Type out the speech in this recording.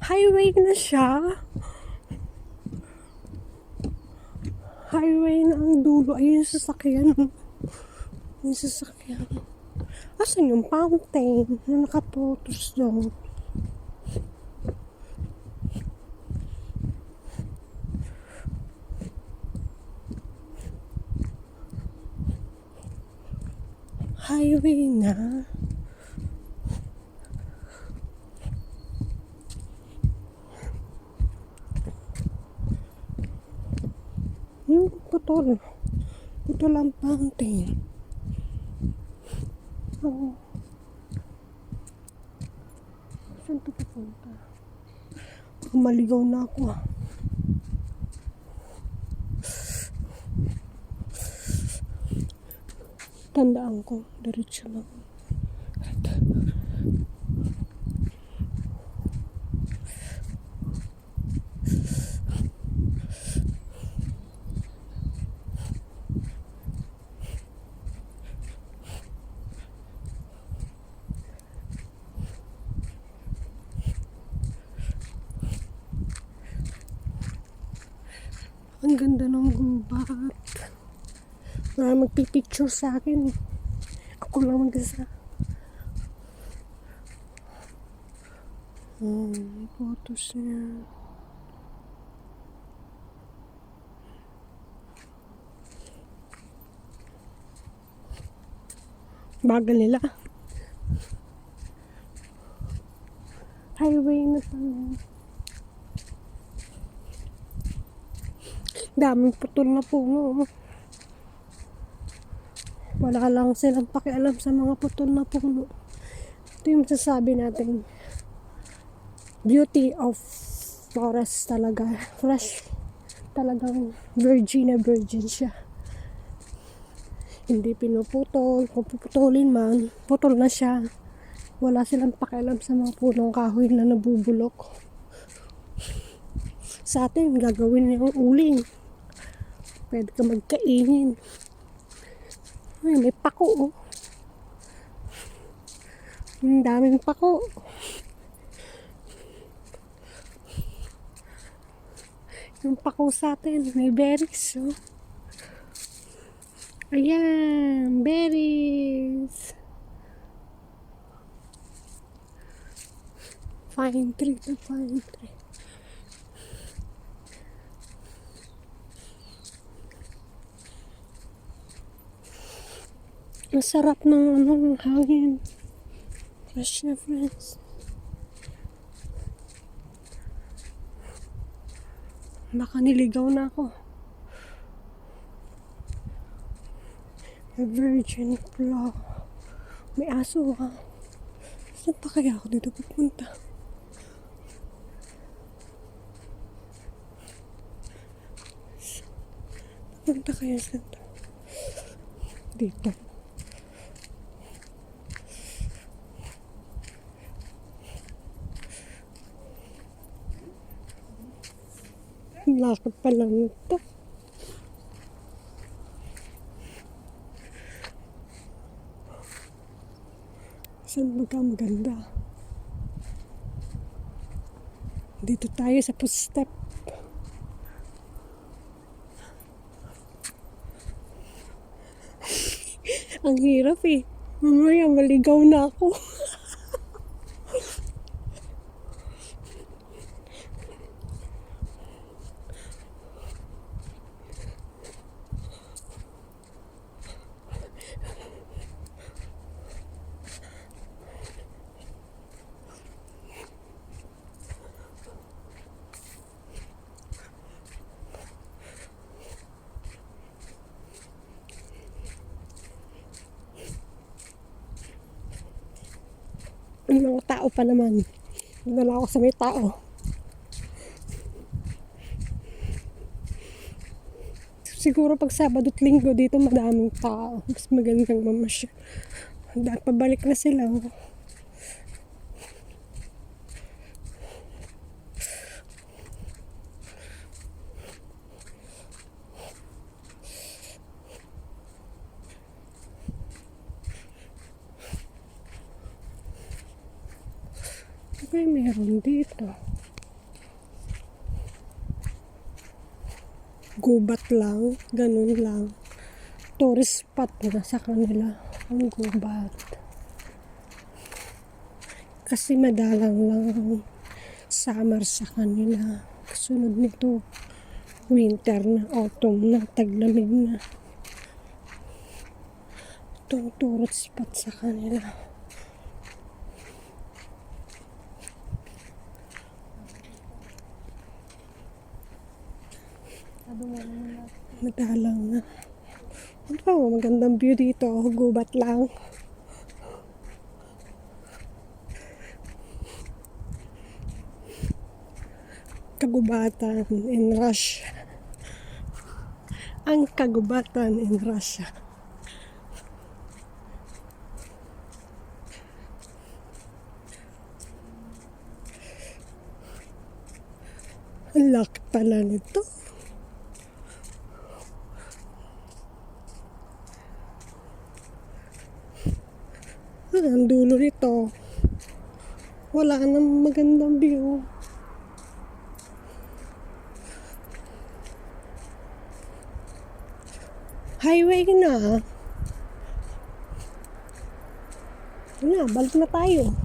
Highway na siya. Highway na ang dulo. Ayun yung sasakyan. Yung sasakyan. Asan yung fountain na nakapotos doon? Highway na. Putol. Putol ang fountain. Oh. Saan ito papunta? Maligaw na ako. Tandaan ko, diretso lang. Ang ganda ng gubat. Magpipicture sa akin. Ako lang mag-isa. Photos niya. Bagal nila. Highway na pala. Daming putol na puno. Wala lang silang pakialam sa mga putol na puno. Ito yung sasabi natin. Beauty of forest talaga. Fresh. Talagang virgin na virgin siya. Hindi pinuputol. Kung puputulin man, putol na siya. Wala silang pakialam sa mga punong kahoy na nabubulok. Sa atin, gagawin yung uling. Pwede ka magkainin. Ay, may pako. Ang daming pako. Yung pako sa atin, may berries. Oh. Ayan, berries. Fine tree to fine tree. Masarap ng hangin. Fresh na friends. Baka niligaw na ako. A virgin flower. May aso ha. Saan pa kaya ako dito pupunta? Pupunta kaya saan to? Dito. Lakad pa lang ito. Saan maganda? Dito tayo sa footstep. Ang hirap eh. Mamaya maligaw na ako. Ang mga tao pa naman. Nagdala ako sa may tao. Siguro pag Sabado at Linggo dito madaming tao. Mas magandang mamasya. Pabalik na sila. Okay, meron dito. gubat lang, ganun lang. Tourist spot na sa kanila ang gubat. Kasi madalang lang ang summer sa kanila. Kasunod nito, winter na, autumn na, taglamig na. Itong tourist spot sa kanila. Madalang na. Ano, magandang view dito. Gubat lang. Kagubatan in rush. Ang kagubatan in Russia. Ang laki pala nito. Ang dulo nito. Wala nang magandang view. Highway na. Wala, balik na tayo.